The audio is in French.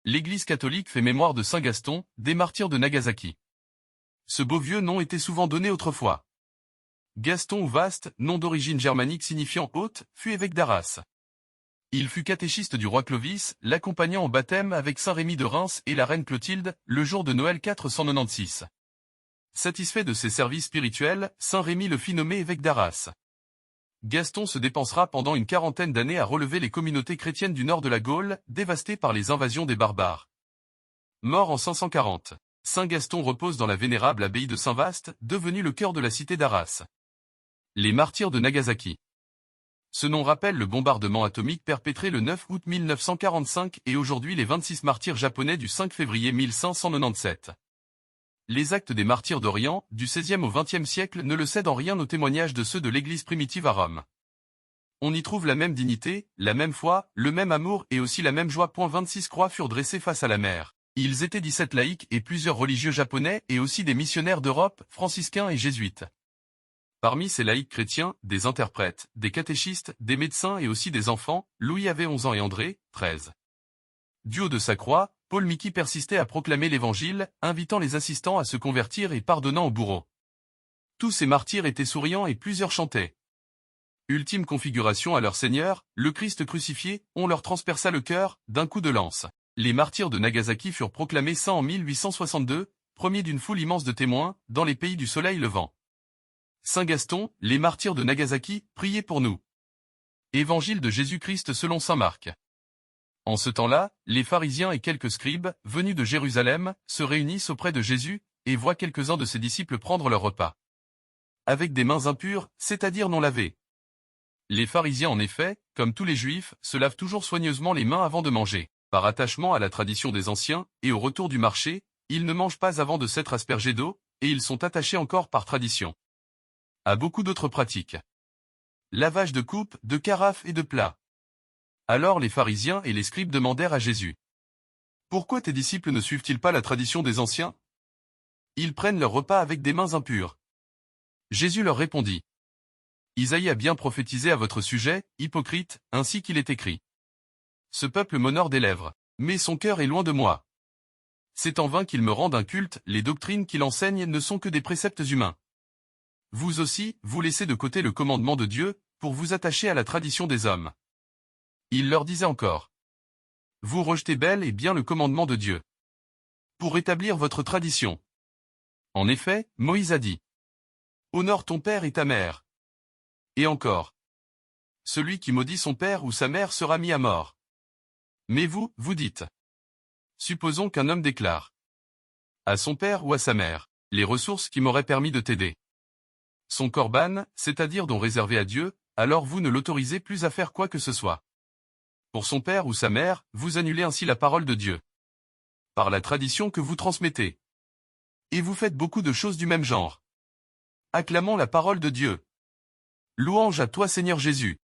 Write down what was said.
l'Église catholique fait mémoire de Saint Gaston, des martyrs de Nagasaki. Ce beau vieux nom était souvent donné autrefois. Gaston ou Vaste, nom d'origine germanique signifiant hôte, fut évêque d'Arras. Il fut catéchiste du roi Clovis, l'accompagnant au baptême avec Saint Rémy de Reims et la reine Clotilde, le jour de Noël 496. Satisfait de ses services spirituels, Saint Rémy le fit nommer évêque d'Arras. Gaston se dépensera pendant une quarantaine d'années à relever les communautés chrétiennes du nord de la Gaule, dévastées par les invasions des barbares. Mort en 540. Saint Gaston repose dans la vénérable abbaye de Saint-Vaast, devenue le cœur de la cité d'Arras. Les martyrs de Nagasaki. Ce nom rappelle le bombardement atomique perpétré le 9 août 1945 et aujourd'hui les 26 martyrs japonais du 5 février 1597. Les actes des martyrs d'Orient, du XVIe au XXe siècle ne le cèdent en rien aux témoignages de ceux de l'Église primitive à Rome. On y trouve la même dignité, la même foi, le même amour et aussi la même joie. 26 croix furent dressées face à la mer. Ils étaient 17 laïcs et plusieurs religieux japonais et aussi des missionnaires d'Europe, franciscains et jésuites. Parmi ces laïcs chrétiens, des interprètes, des catéchistes, des médecins et aussi des enfants, Louis avait 11 ans et André, 13. Du haut de sa croix, Paul Miki persistait à proclamer l'Évangile, invitant les assistants à se convertir et pardonnant aux bourreaux. Tous ces martyrs étaient souriants et plusieurs chantaient. Ultime configuration à leur Seigneur, le Christ crucifié, on leur transperça le cœur, d'un coup de lance. Les martyrs de Nagasaki furent proclamés saints en 1862, premiers d'une foule immense de témoins, dans les pays du soleil levant. Saint Gaston, les martyrs de Nagasaki, priez pour nous. Évangile de Jésus-Christ selon saint Marc. En ce temps-là, les pharisiens et quelques scribes, venus de Jérusalem, se réunissent auprès de Jésus, et voient quelques-uns de ses disciples prendre leur repas avec des mains impures, c'est-à-dire non lavées. Les pharisiens en effet, comme tous les juifs, se lavent toujours soigneusement les mains avant de manger. Par attachement à la tradition des anciens, et au retour du marché, ils ne mangent pas avant de s'être aspergés d'eau, et ils sont attachés encore par tradition à beaucoup d'autres pratiques. Lavage de coupes, de carafes et de plats. Alors les pharisiens et les scribes demandèrent à Jésus: pourquoi tes disciples ne suivent-ils pas la tradition des anciens? Ils prennent leur repas avec des mains impures. Jésus leur répondit: Isaïe a bien prophétisé à votre sujet, hypocrite, ainsi qu'il est écrit. Ce peuple m'honore des lèvres, mais son cœur est loin de moi. C'est en vain qu'ils me rendent un culte, les doctrines qu'il enseigne ne sont que des préceptes humains. Vous aussi, vous laissez de côté le commandement de Dieu, pour vous attacher à la tradition des hommes. Il leur disait encore: vous rejetez bel et bien le commandement de Dieu pour établir votre tradition. En effet, Moïse a dit: honore ton père et ta mère. Et encore: celui qui maudit son père ou sa mère sera mis à mort. Mais vous, vous dites: supposons qu'un homme déclare à son père ou à sa mère les ressources qui m'auraient permis de t'aider. Son corban, c'est-à-dire don réservé à Dieu, alors vous ne l'autorisez plus à faire quoi que ce soit. Pour son père ou sa mère, vous annulez ainsi la parole de Dieu par la tradition que vous transmettez. Et vous faites beaucoup de choses du même genre. Acclamons la parole de Dieu. Louange à toi Seigneur Jésus.